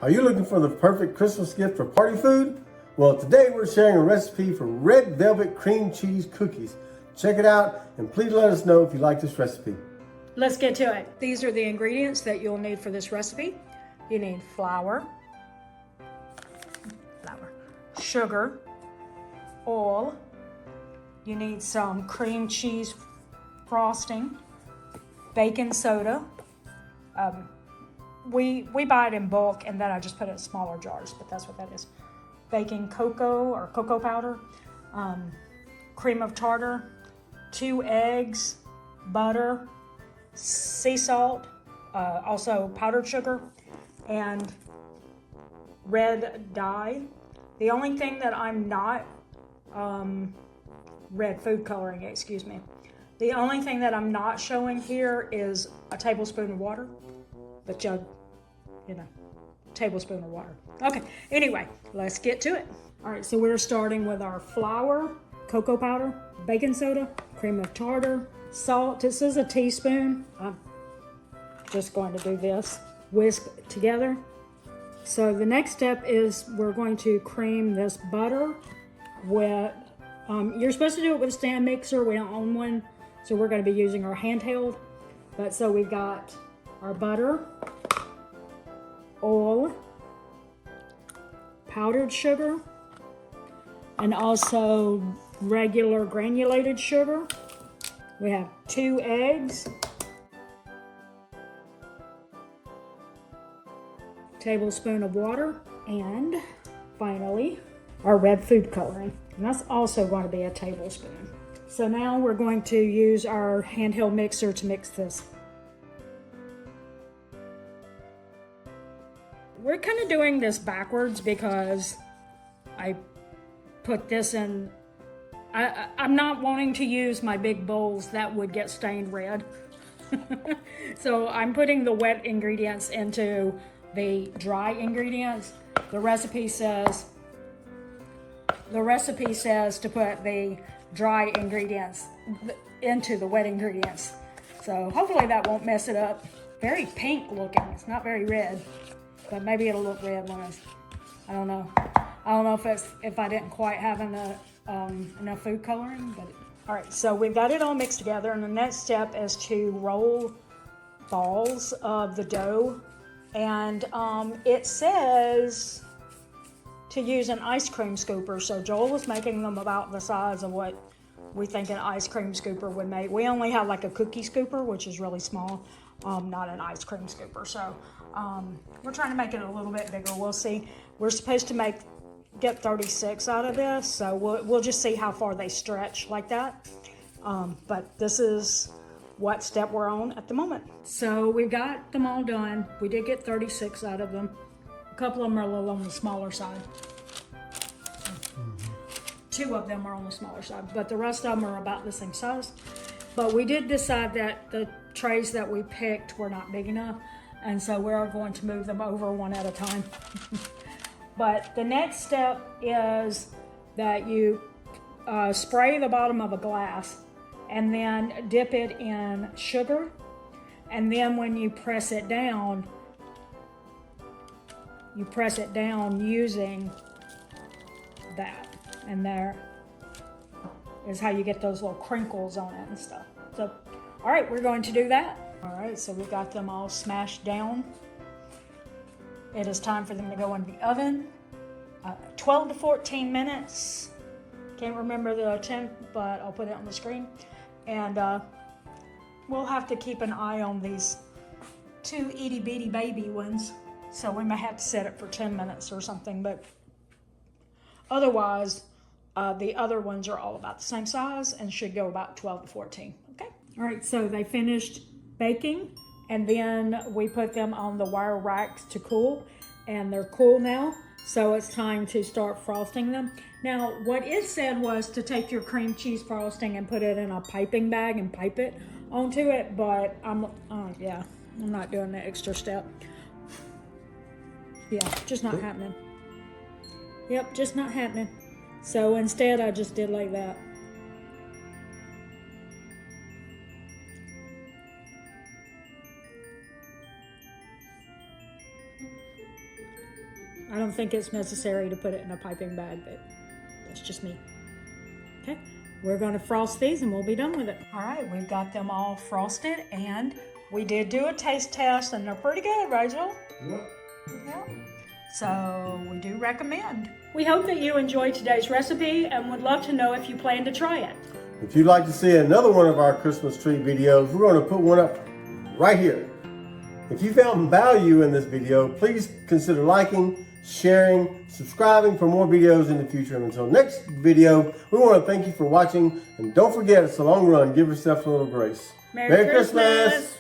Are you looking for the perfect Christmas gift for party food? Well, today we're sharing a recipe for red velvet cream cheese cookies. Check it out and please let us know if you like this recipe. Let's get to it. These are the ingredients that you'll need for this recipe. You need flour, sugar, oil. You need some cream cheese frosting, baking soda. We buy it in bulk and then I just put it in smaller jars, but that's what that is. Baking cocoa or cocoa powder, cream of tartar, 2 eggs, butter, sea salt, also powdered sugar, and red dye. The only thing that I'm not, red food coloring, excuse me. The only thing that I'm not showing here is a tablespoon of water, but tablespoon of water. Okay, anyway, let's get to it. All right, so we're starting with our flour, cocoa powder, baking soda, cream of tartar, salt. This is a teaspoon. I'm just going to do this. Whisk together. So the next step is we're going to cream this butter with, you're supposed to do it with a stand mixer. We don't own one, so we're going to be using our handheld. But so we've got our butter, oil, powdered sugar, and also regular granulated sugar. We have 2 eggs, tablespoon of water, and finally our red food coloring. And that's also going to be a tablespoon. So now we're going to use our handheld mixer to mix this. We're kind of doing this backwards because I put this in, I'm not wanting to use my big bowls that would get stained red. So I'm putting the wet ingredients into the dry ingredients. The recipe says to put the dry ingredients into the wet ingredients. So hopefully that won't mess it up. Very pink looking, it's not very red. But maybe it'll look red when it's, I don't know. I don't know if I didn't quite have enough food coloring, but. All right, so we've got it all mixed together, and the next step is to roll balls of the dough. And it says to use an ice cream scooper. So Joel is making them about the size of what we think an ice cream scooper would make. We only have like a cookie scooper, which is really small, not an ice cream scooper. So we're trying to make it a little bit bigger. We'll see. We're supposed to get 36 out of this, so we'll just see how far they stretch like that. But this is what step we're on at the moment. So we've got them all done. We did get 36 out of them. A couple of them are a little on the smaller side. 2 of them are on the smaller side, but the rest of them are about the same size. But we did decide that the trays that we picked were not big enough, and so we're going to move them over one at a time. But the next step is that you spray the bottom of a glass and then dip it in sugar, and then when you press it down using that, and there is how you get those little crinkles on it and stuff. So, all right, we're going to do that. All right, so we've got them all smashed down. It is time for them to go in the oven. 12 to 14 minutes. Can't remember the temp, but I'll put it on the screen. And we'll have to keep an eye on these 2 itty bitty baby ones. So we may have to set it for 10 minutes or something, but otherwise, the other ones are all about the same size and should go about 12 to 14, okay? All right, so they finished baking, and then we put them on the wire racks to cool, and they're cool now, so it's time to start frosting them. Now, what it said was to take your cream cheese frosting and put it in a piping bag and pipe it onto it, but I'm not doing the extra step. Yeah, just not happening. Yep, just not happening. So instead, I just did like that. I don't think it's necessary to put it in a piping bag, but that's just me. Okay, we're going to frost these and we'll be done with it. All right, we've got them all frosted, and we did do a taste test, and they're pretty good, Rachel. Yep. Yeah. So we do recommend. We hope that you enjoyed today's recipe and would love to know if you plan to try it. If you'd like to see another one of our Christmas tree videos, we're going to put one up right here. If you found value in this video, please consider liking, sharing, subscribing for more videos in the future. And until next video, we want to thank you for watching. And don't forget, it's a long run. Give yourself a little grace. Merry Christmas.